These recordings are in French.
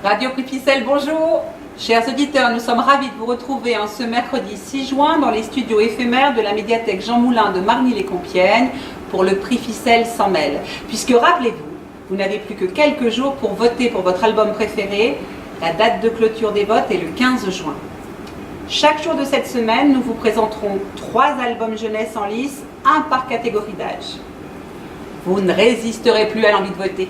Radio Prix Ficelle, bonjour. Chers auditeurs, nous sommes ravis de vous retrouver en ce mercredi 6 juin dans les studios éphémères de la médiathèque Jean Moulin de Marny-les-Compiègnes pour le Prix Ficelle s'en mêle. Puisque rappelez-vous, vous n'avez plus que quelques jours pour voter pour votre album préféré. La date de clôture des votes est le 15 juin. Chaque jour de cette semaine, nous vous présenterons 3 albums jeunesse en lice, un par catégorie d'âge. Vous ne résisterez plus à l'envie de voter.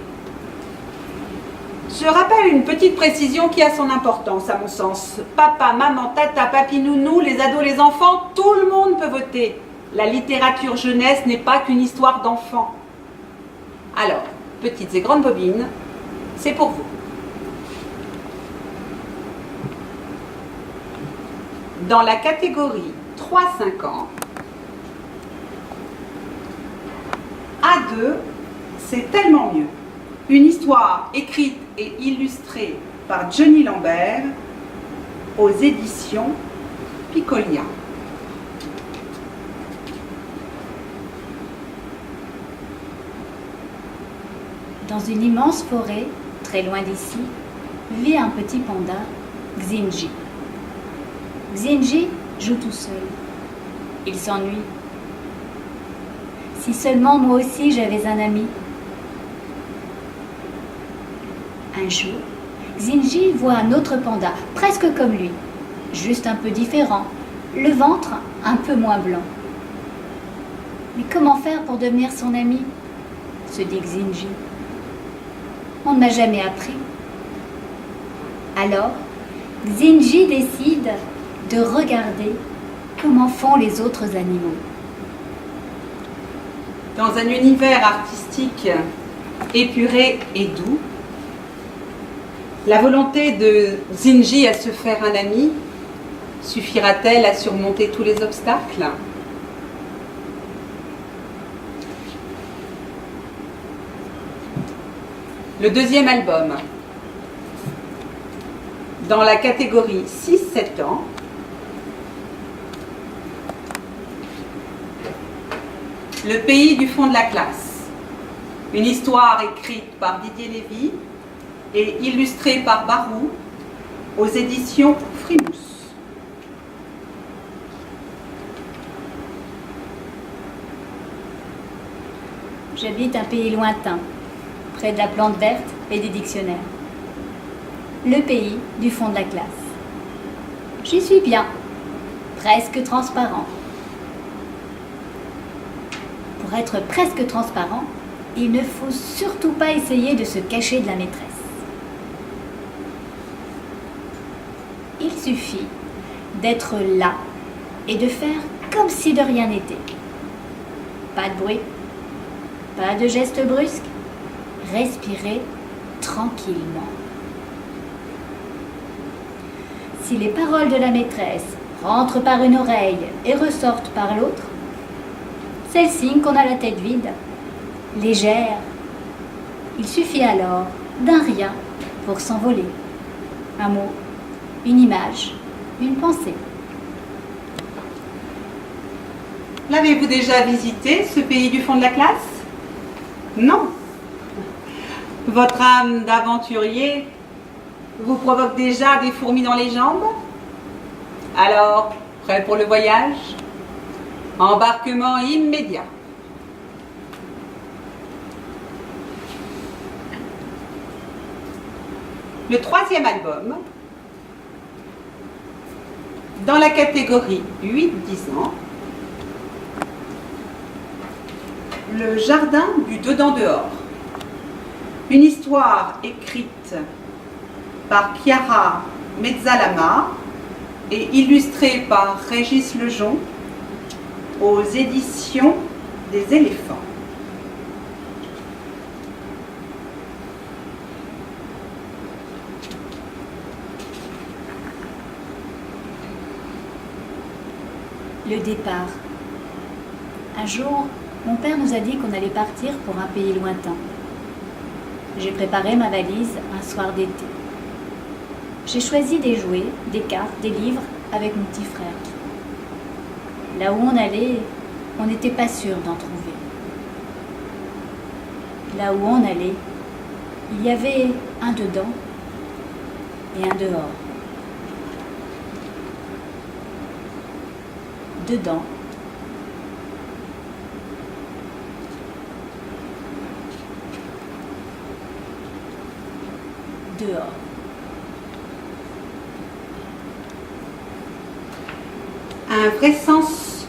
Je rappelle une petite précision qui a son importance à mon sens. Papa, maman, tata, papi, nounou, les ados, les enfants, tout le monde peut voter. La littérature jeunesse n'est pas qu'une histoire d'enfants. Alors, petites et grandes bobines, c'est pour vous. Dans la catégorie 3-5 ans, A2, c'est tellement mieux. Une histoire écrite et illustrée par Johnny Lambert aux éditions Picolia. Dans une immense forêt, très loin d'ici, vit un petit panda, Xinji. Xinji joue tout seul. Il s'ennuie. Si seulement moi aussi j'avais un ami. Un jour, Xinji voit un autre panda, presque comme lui, juste un peu différent, le ventre un peu moins blanc. Mais comment faire pour devenir son ami, se dit Xinji. On ne m'a jamais appris. Alors, Xinji décide de regarder comment font les autres animaux. Dans un univers artistique épuré et doux, la volonté de Xinji à se faire un ami suffira-t-elle à surmonter tous les obstacles? Le deuxième album, dans la catégorie 6-7 ans, Le pays du fond de la classe, une histoire écrite par Didier Lévy et illustrée par Barou aux éditions Frimousse. J'habite un pays lointain, près de la plante verte et des dictionnaires. Le pays du fond de la classe. J'y suis bien, presque transparent. Pour être presque transparent, il ne faut surtout pas essayer de se cacher de la maîtresse. Il suffit d'être là et de faire comme si de rien n'était. Pas de bruit, pas de gestes brusques, respirer tranquillement. Si les paroles de la maîtresse rentrent par une oreille et ressortent par l'autre, c'est le signe qu'on a la tête vide, légère. Il suffit alors d'un rien pour s'envoler. Un mot, une image, une pensée. L'avez-vous déjà visité, ce pays du fond de la classe? Non. Votre âme d'aventurier vous provoque déjà des fourmis dans les jambes? Alors, prêt pour le voyage? Embarquement immédiat. Le troisième album, dans la catégorie 8-10 ans, Le jardin du dedans-dehors. Une histoire écrite par Chiara Mezzalama et illustrée par Régis Lejon aux éditions des éléphants. Le départ. Un jour, mon père nous a dit qu'on allait partir pour un pays lointain. J'ai préparé ma valise un soir d'été. J'ai choisi des jouets, des cartes, des livres avec mon petit frère. Là où on allait, on n'était pas sûr d'en trouver. Là où on allait, il y avait un dedans et un dehors. Dedans. Dehors. Un vrai sens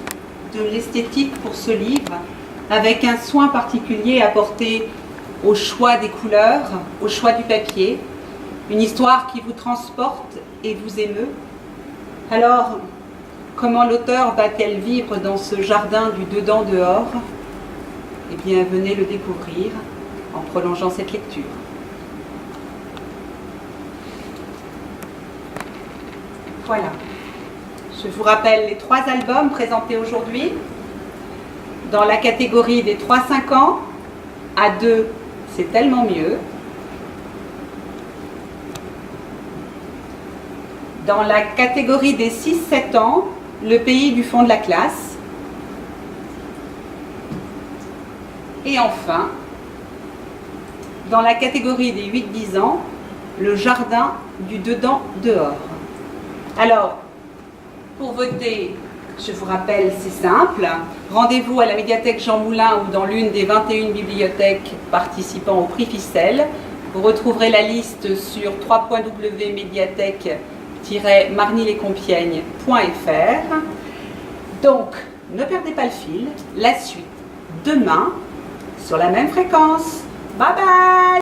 de l'esthétique pour ce livre, avec un soin particulier apporté au choix des couleurs, au choix du papier, une histoire qui vous transporte et vous émeut. Alors, comment l'auteur va-t-elle vivre dans ce jardin du dedans-dehors? Eh bien, venez le découvrir en prolongeant cette lecture. Voilà. Je vous rappelle les 3 albums présentés aujourd'hui. Dans la catégorie des 3-5 ans, à 2, c'est tellement mieux. Dans la catégorie des 6-7 ans, le pays du fond de la classe. Et enfin, dans la catégorie des 8-10 ans, le jardin du dedans-dehors. Alors, pour voter, je vous rappelle, c'est simple. Rendez-vous à la médiathèque Jean Moulin ou dans l'une des 21 bibliothèques participant au prix Ficelle. Vous retrouverez la liste sur www.mediathèque-marnilescompiègnes.fr. Donc, ne perdez pas le fil. La suite, demain, sur la même fréquence. Bye bye!